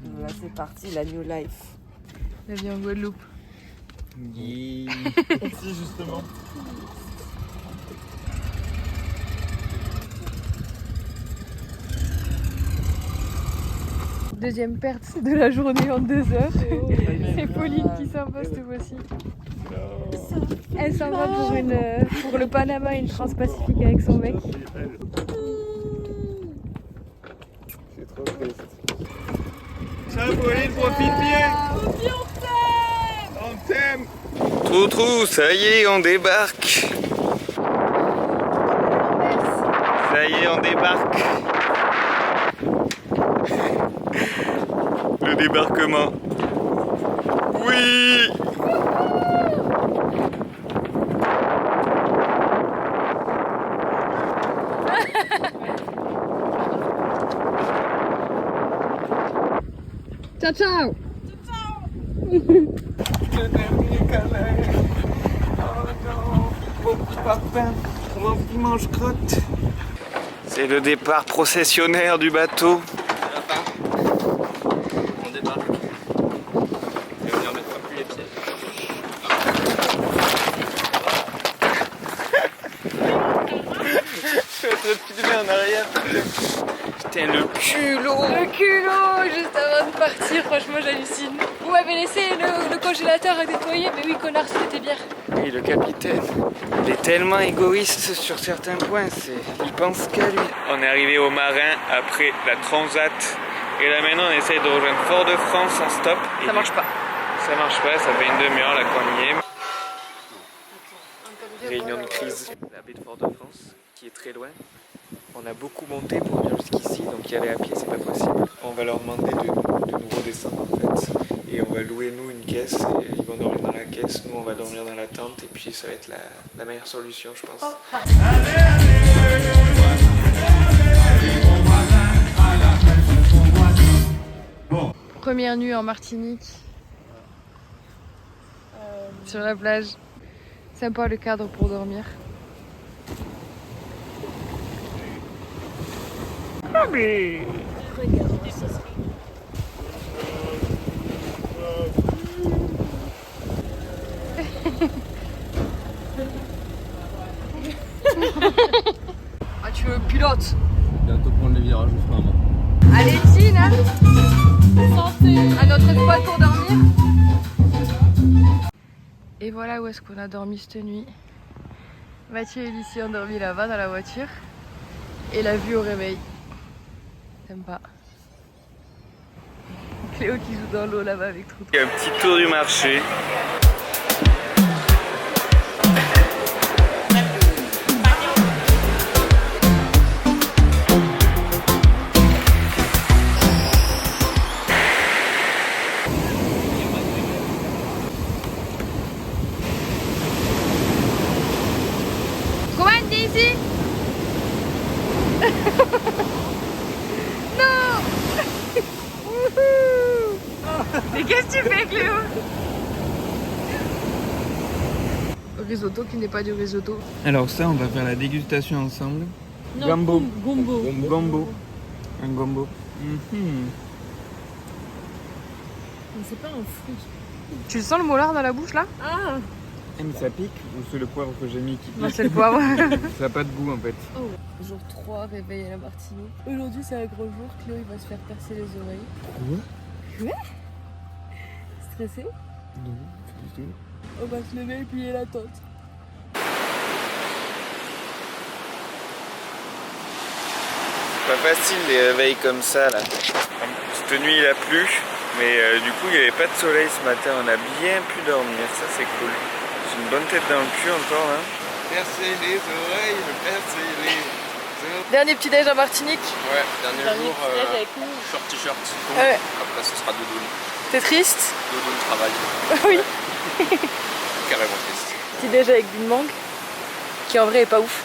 Là c'est parti, la new life. La vie en Guadeloupe. Si justement. Deuxième perte de la journée en 2 heures. C'est Pauline qui s'impose cette fois-ci. Elle s'en va pour le Panama et une transpacifique avec son mec. C'est trop triste. Ciao Pauline, profite bien. On t'aime. Trou, ça y est, on débarque. Ça y est, on débarque. Le débarquement. Oui. Ciao ciao. Le dernier câlin. Oh non, mon petit papin, mon petit mange-crotte. C'est le départ processionnaire du bateau. On débarque. Et on n'y remettra plus les pieds. Je vais être filmé en arrière. Putain, le culot. Le culot juste avant de partir, franchement j'hallucine. Vous m'avez laissé le congélateur à nettoyer, mais oui connard, c'était bien. Oui, le capitaine, il est tellement égoïste sur certains points, il pense qu'à lui. On est arrivé au Marin après la Transat et là maintenant on essaye de rejoindre Fort-de-France en stop. Ça marche pas. Ça marche pas, ça fait une demi-heure là qu'on y est. Réunion de crise. La baie de Fort-de-France qui est très loin. On a beaucoup monté pour venir jusqu'ici, donc y aller à pied c'est pas possible. On va leur demander de nous redescendre en fait. Et on va louer nous une caisse, et ils vont dormir dans la caisse, nous on va dormir dans la tente et puis ça va être la meilleure solution je pense. Première nuit en Martinique. Sur la plage. Sympa le cadre pour dormir. Ah, tu veux pilote? Bientôt prendre le virage, je ferai un mot. Allez, Tine, hein. À notre spot pour dormir. Et voilà où est-ce qu'on a dormi cette nuit. Mathieu et Lucie ont dormi là-bas dans la voiture. Et la vue au réveil. Sympa. Cléo qui joue dans l'eau là-bas avec Troutou. Il y a un petit tour du marché. Comment on dit ici? Non. Mais qu'est-ce que tu fais, Cléo? Risotto qui n'est pas du risotto. Alors ça on va faire la dégustation ensemble. Non, Gombo. Gombo. Gombo. Un gombo. Mais c'est pas un fruit. Tu le sens le molar dans la bouche là? Ah. Mais ça pique ou c'est le poivre que j'ai mis qui pique? Non, c'est le poivre. Ça n'a pas de goût en fait. Oh. Jour 3, réveil à la Martinique. Aujourd'hui c'est un gros jour, Cléo il va se faire percer les oreilles. Quoi? Stressé? Non, pas du tout. On va se lever et plier la tente. Pas facile les réveils comme ça là. Cette nuit il a plu, mais du coup il n'y avait pas de soleil ce matin, on a bien pu dormir, ça c'est cool. J'ai une bonne tête dans le cul encore hein. Percer les oreilles, percer les oreilles. Dernier petit déj en Martinique. Ouais, dernier jour, avec nous. short t-shirt. Ouais. Après ce sera doudoune. T'es triste? Doudoune travail. Oui. Carrément triste. Petit déj avec une mangue, qui en vrai est pas ouf.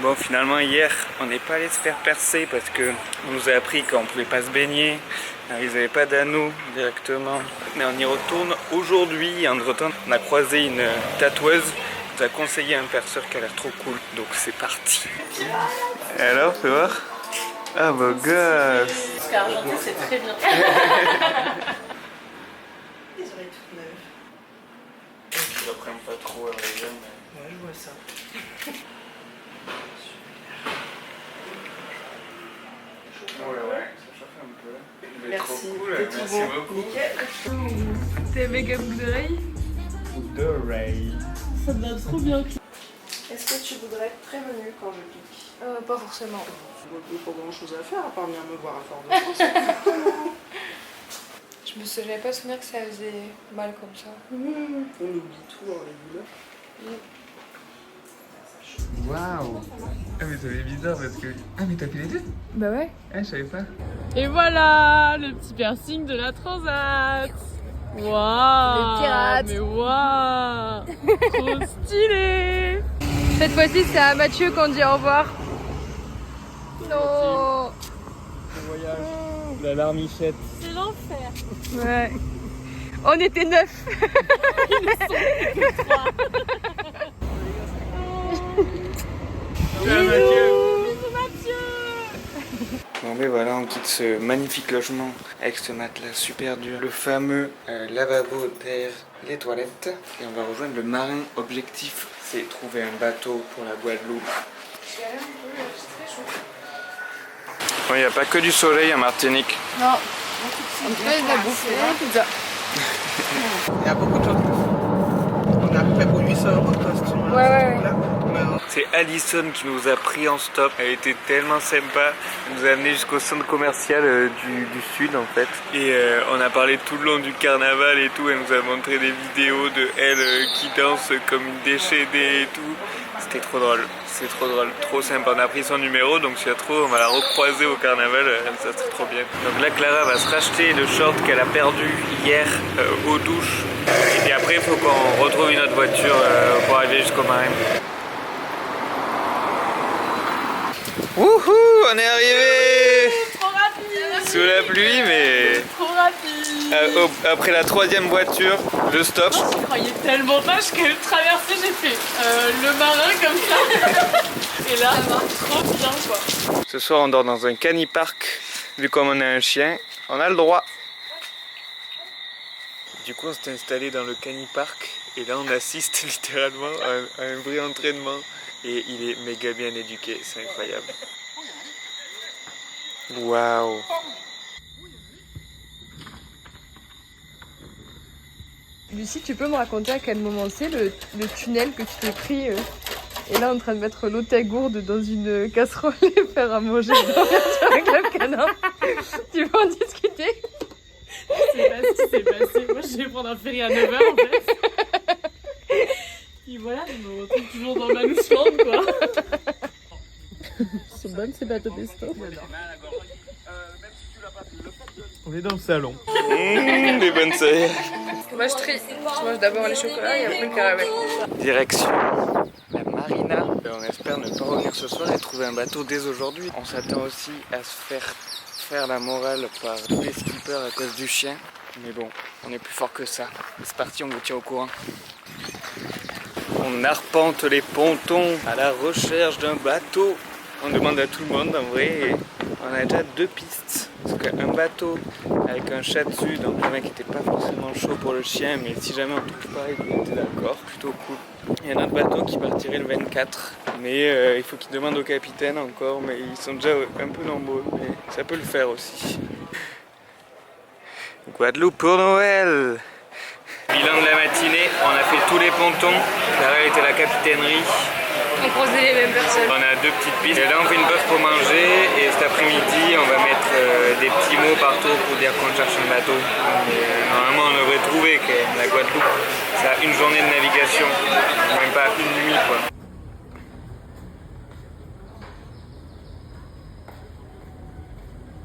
Bon finalement hier on n'est pas allé se faire percer parce que on nous a appris qu'on pouvait pas se baigner. Alors, ils n'avaient pas d'anneau directement. Mais on y retourne aujourd'hui. En retour on a croisé une tatoueuse qui nous a conseillé un perceur qui a l'air trop cool. Donc c'est parti. Et alors, fais voir. Ah beau gosse. Parce qu'argenté c'est très bien. Les oreilles toutes neuves. Ils apprennent pas trop à réagir, mais... Ouais, je vois ça. Ouais, ça chauffe un peu. Il est Merci. trop cool, C'est tout merci bon. beaucoup. Nickel. C'est méga boucle d'oreille. D'oreille. Ça te va trop bien. Est-ce que tu voudrais être prévenu quand je pique? Pas forcément. Je vois pas grand chose à faire à part venir me voir à Fort de France. J'avais pas souvenir que ça faisait mal comme ça. On oublie tout dans les douleurs. Waouh. Ah mais ça fait bizarre parce que... Ah mais t'as fait les deux? Bah ouais. Ah je savais pas. Et voilà le petit piercing de la Transat. Waouh. Le pirate. Mais waouh. Trop stylé. Cette fois-ci, c'est à Mathieu qu'on dit au revoir. Non. Le voyage. La larmichette. C'est l'enfer. Ouais. On était 9. Bon mais voilà, on quitte ce magnifique logement avec ce matelas super dur, le fameux lavabo derrière les toilettes, et on va rejoindre le marin. Objectif, c'est trouver un bateau pour la Guadeloupe. Bon, il n'y a pas que du soleil en Martinique. Non. En tout cas, il y a de la bouffe. Pizza. Il y a beaucoup de choses. On a à peu près pour 800 € de costume. Ouais. C'est Alison qui nous a pris en stop. Elle était tellement sympa. Elle nous a amené jusqu'au centre commercial du sud en fait. Et on a parlé tout le long du carnaval et tout. Elle nous a montré des vidéos de elle qui danse comme une déchaînée et tout. C'était trop drôle. C'est trop drôle, trop sympa. On a pris son numéro, donc si elle trouve, on va la recroiser au carnaval. Ça serait trop bien. Donc là, Clara va se racheter le short qu'elle a perdu hier aux douches. Et puis après, il faut qu'on retrouve une autre voiture pour arriver jusqu'au marin. Wouhou, on est arrivé! Trop rapide. Sous la pluie, mais Trop rapide. après la troisième voiture, le stop. Je croyais tellement pas que traverser, j'ai fait le marin comme ça. Et là, trop bien quoi. Ce soir, on dort dans un canipark. Vu comme on a un chien, on a le droit. Du coup, on s'est installé dans le canipark et là, on assiste littéralement à un vrai entraînement. Et il est méga bien éduqué, c'est incroyable. Waouh! Lucie, tu peux me raconter à quel moment c'est le tunnel que tu t'es pris et là en train de mettre l'eau ta gourde dans une casserole et faire à manger sur un club canard. Tu veux en discuter? Je sais pas ce qui s'est passé. Moi, je vais prendre un ferry à 9h en fait. Et voilà, je me retrouve toujours dans Manouchland quoi. C'est bonne ces bateaux pesto. On est dans le salon. Des bonnes sœurs. Moi je trie. Je mange d'abord les chocolats et après le caramel. Direction la marina. On espère ne pas revenir ce soir et trouver un bateau dès aujourd'hui. On s'attend aussi à se faire la morale par tous les skippers à cause du chien. Mais bon, on est plus fort que ça. C'est parti, on vous tient au courant. On arpente les pontons à la recherche d'un bateau. On demande à tout le monde en vrai et on a déjà 2 pistes. Parce qu'un bateau avec un chat dessus, donc le mec n'était pas forcément chaud pour le chien, mais si jamais on trouve pas, il était d'accord, plutôt cool. Il y a un autre bateau qui partirait le 24, mais il faut qu'il demande au capitaine encore, mais ils sont déjà un peu nombreux, mais ça peut le faire aussi. Guadeloupe pour Noël! Bilan de la matinée, on a fait tous les pontons, Clara était à la capitainerie. On croisait les mêmes personnes. On a 2 petites pistes. Et là on fait une pause pour manger et cet après-midi on va mettre des petits mots partout pour dire qu'on cherche un bateau. Normalement on devrait trouver quand même la Guadeloupe. Ça a une journée de navigation, même pas une nuit quoi.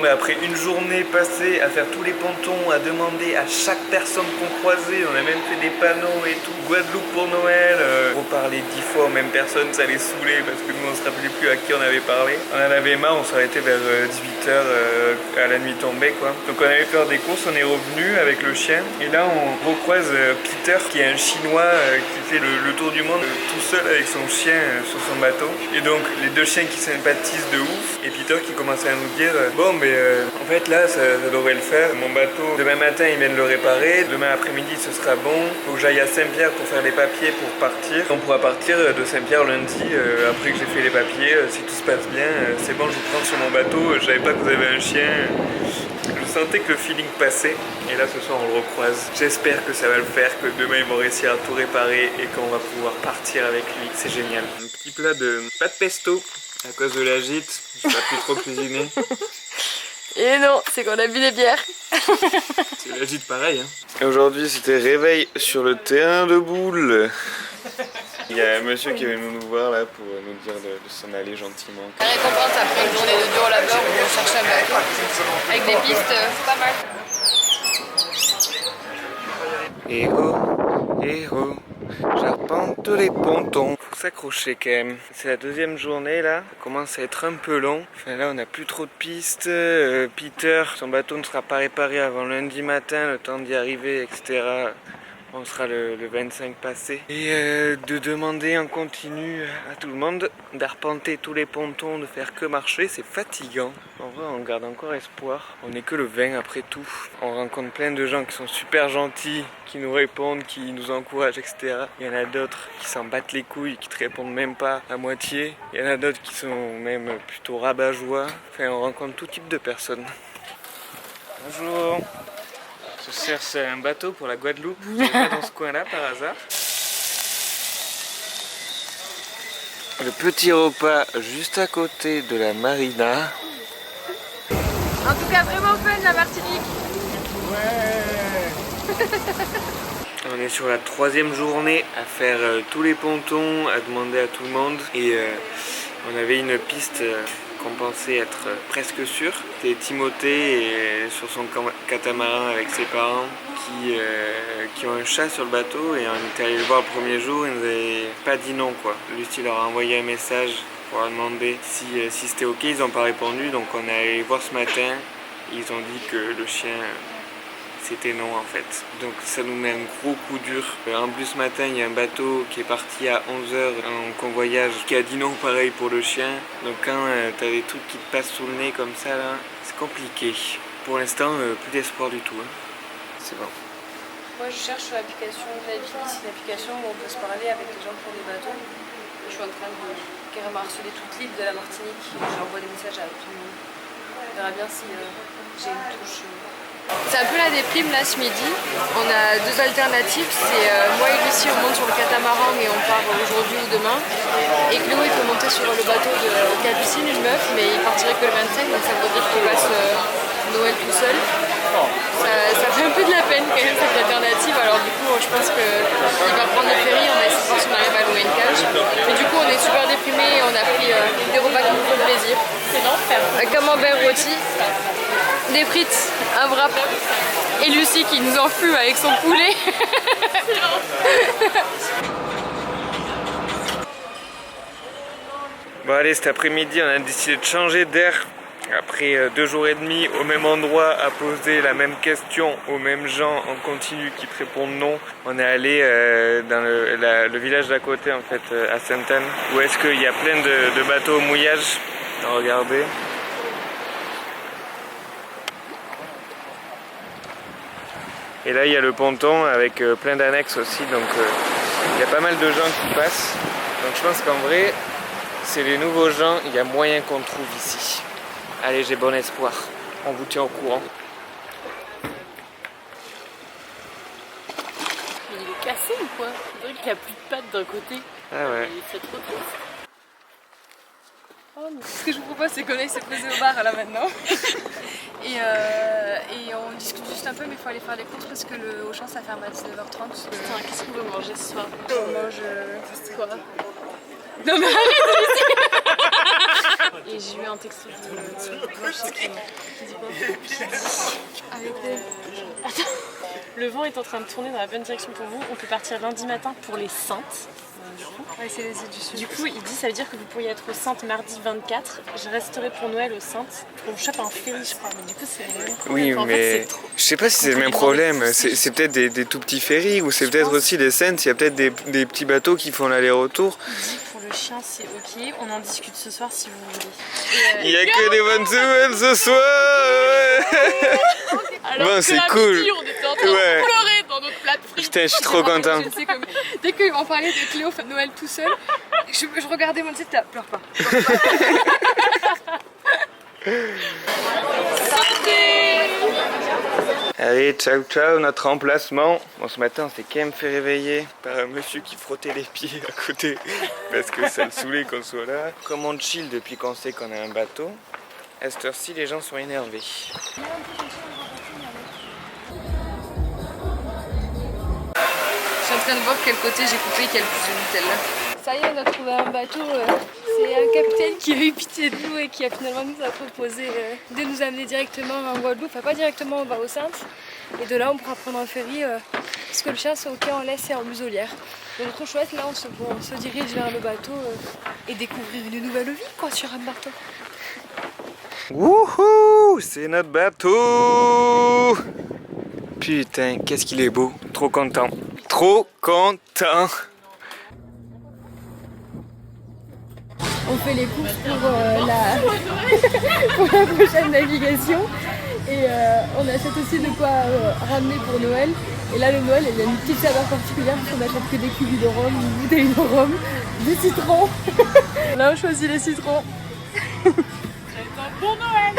Mais après une journée passée à faire tous les pontons, à demander à chaque personne qu'on croisait, on a même fait des panneaux et tout, Guadeloupe pour Noël, reparler 10 fois aux mêmes personnes, ça les saoulait parce que nous on se rappelait plus à qui on avait parlé. On en avait marre, on s'arrêtait vers 18h à la nuit tombée quoi. Donc on allait faire des courses, on est revenu avec le chien et là on recroise Peter qui est un chinois qui fait le tour du monde tout seul avec son chien sur son bateau. Et donc les deux chiens qui sympathisent de ouf et Peter qui commence à nous dire bon mais en fait là ça devrait le faire, mon bateau demain matin ils viennent le réparer, demain après-midi ce sera bon, faut que j'aille à Saint-Pierre pour faire les papiers pour partir. On pourra partir de Saint-Pierre lundi après que j'ai fait les papiers, si tout se passe bien, c'est bon je vous prends sur mon bateau, je savais pas que vous avez un chien. Je sentais que le feeling passait et là ce soir on le recroise. J'espère que ça va le faire, que demain ils vont réussir à tout réparer et qu'on va pouvoir partir avec lui, c'est génial. Un petit plat de pas de pesto à cause de la gîte, je n'ai pas pu trop cuisiner. Et non, c'est qu'on a bu des bières. C'est la gîte pareil hein. Et aujourd'hui c'était réveil sur le terrain de boules. Il y a un monsieur qui est venu nous voir là pour nous dire de s'en aller gentiment. La récompense après une journée de dur labeur où on cherche un bateau avec des pistes, pas mal. Et oh, j'arpente les pontons. Faut s'accrocher quand même. C'est la deuxième journée là, ça commence à être un peu long. Enfin là on n'a plus trop de pistes. Peter, son bateau ne sera pas réparé avant lundi matin, le temps d'y arriver, etc. On sera le 25 passé. Et de demander en continu à tout le monde d'arpenter tous les pontons, de faire que marcher, c'est fatigant. En vrai, on garde encore espoir. On n'est que le 20 après tout. On rencontre plein de gens qui sont super gentils, qui nous répondent, qui nous encouragent, etc. Il y en a d'autres qui s'en battent les couilles, qui te répondent même pas à moitié. Il y en a d'autres qui sont même plutôt rabat-joie. Enfin, on rencontre tout type de personnes. Bonjour. Je cherche un bateau pour la Guadeloupe. Vous n'êtes pas dans ce coin-là par hasard? Le petit repas juste à côté de la marina. En tout cas, vraiment fun la Martinique. On est sur la 3e journée à faire tous les pontons, à demander à tout le monde. Et on avait une piste qu'on pensait être presque sûre. C'était Timothée et sur son catamaran avec ses parents qui ont un chat sur le bateau et on était allé le voir le premier jour et ils nous avaient pas dit non quoi. Lucie leur a envoyé un message pour leur demander si c'était ok, ils n'ont pas répondu donc on est allé voir ce matin, ils ont dit que le chien c'était non en fait. Donc ça nous met un gros coup dur. En plus ce matin il y a un bateau qui est parti à 11h en convoyage qui a dit non pareil pour le chien. Donc quand t'as des trucs qui te passent sous le nez comme ça là, c'est compliqué. Pour l'instant plus d'espoir du tout. Hein. C'est bon. Moi je cherche sur l'application Navy, c'est une application où on peut se parler avec les gens qui ont des bateaux. Je suis en train de carrément harceler toute l'île de la Martinique. J'envoie des messages à tout le monde. On verra bien si j'ai une touche. C'est un peu la déprime là ce midi. On a deux alternatives, c'est moi et Lucie on monte sur le catamaran mais on part aujourd'hui ou demain. Et Chloé peut monter sur le bateau de Capucine, une meuf, mais il partirait que le 25 donc ça veut dire qu'il passe Noël tout seul. Ça fait un peu de la peine quand même cette alternative, alors du coup je pense qu'il va prendre le ferry, on va essayer de voir si on arrive à louer une cage. Mais du coup on est super déprimés et on a pris des repas qui nous font plaisir. C'est l'enfer. Un camembert rôti, des frites, un wrap et Lucie qui nous enfume avec son poulet. Bon allez, cet après-midi on a décidé de changer d'air. Après 2 jours et demi au même endroit à poser la même question aux mêmes gens en continu qui te répondent non, on est allé dans le village d'à côté en fait, à Sainte-Anne, où est-ce qu'il y a plein de bateaux au mouillage. Regardez. Et là il y a le ponton avec plein d'annexes aussi, donc il y a pas mal de gens qui passent. Donc je pense qu'en vrai, c'est les nouveaux gens, il y a moyen qu'on trouve ici. Allez, j'ai bon espoir. On vous tient au courant. Mais il est cassé ou quoi? On dirait qu'il a plus de pattes d'un côté. Ah ouais. C'est trop triste. Ce que je vous propose c'est qu'on aille se poser au bar là maintenant. et on discute juste un peu mais il faut aller faire les courses parce que le Auchan ça ferme à 19h30. Putain, qu'est-ce qu'on veut manger ce soir? On mange... Quoi? Non mais arrête. Et j'ai eu un texto de Blanche et Clément qui dit quoi? Qui dit avec Attends. Le vent est en train de tourner dans la bonne direction pour vous. On peut partir lundi matin pour les Saintes. Ouais, c'est les îles du Sud. Du coup, il dit ça veut dire que vous pourriez être aux Saintes mardi 24. Je resterai pour Noël aux Saintes. On chope un ferry, je crois. Mais du coup, c'est le même problème. Oui, Enfin, en mais fait, c'est trop. je sais pas si c'est le même problème. C'est peut-être des tout petits ferries ou c'est peut-être aussi des scènes. Il y a peut-être des petits bateaux qui font l'aller-retour. Il dit pour le chien, c'est ok. On en discute ce soir si vous voulez. Il y a que des bonnes nouvelles ce soir. Alors Bon, que c'est à cool. midi, on était en train de Ouais. pleurer dans notre plat de frites. Putain, je suis trop content. Je sais comme dès qu'ils m'en parlaient de Cléo fait Noël tout seul, je regardais mon site, pleure pas. Allez, ciao ciao, notre emplacement. Bon, ce matin, on s'est quand même fait réveiller par un monsieur qui frottait les pieds à côté parce que ça le saoulait qu'on soit là. Comme on chill depuis qu'on sait qu'on a un bateau, à cette heure-ci, les gens sont énervés. Je suis en train de voir quel côté j'ai coupé, quel plus de Nutella. Ça y est, on a trouvé un bateau. C'est un capitaine qui a eu pitié de nous et qui a finalement nous a proposé de nous amener directement en Guadeloupe. Enfin, pas directement, on va aux Saintes. Et de là, on pourra prendre un ferry parce que le chien, c'est ok en laisse et en muselière. Donc, trop chouette. Là, on se dirige vers le bateau et découvrir une nouvelle vie, quoi, sur un bateau. Wouhou, c'est notre bateau. Putain, qu'est-ce qu'il est beau. Trop content. Trop content. On fait les courses pour pour la prochaine navigation et on achète aussi de quoi ramener pour Noël. Et là, le Noël, il y a une petite saveur particulière parce qu'on n'achète que des cubes de rhum, une bouteille de rhum, des citrons. Là, on choisit les citrons. Bon Noël.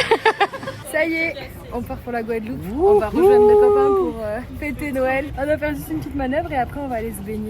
Ça y est, on part pour la Guadeloupe. On va rejoindre nos copains pour fêter Noël. On va faire juste une petite manœuvre et après, on va aller se baigner.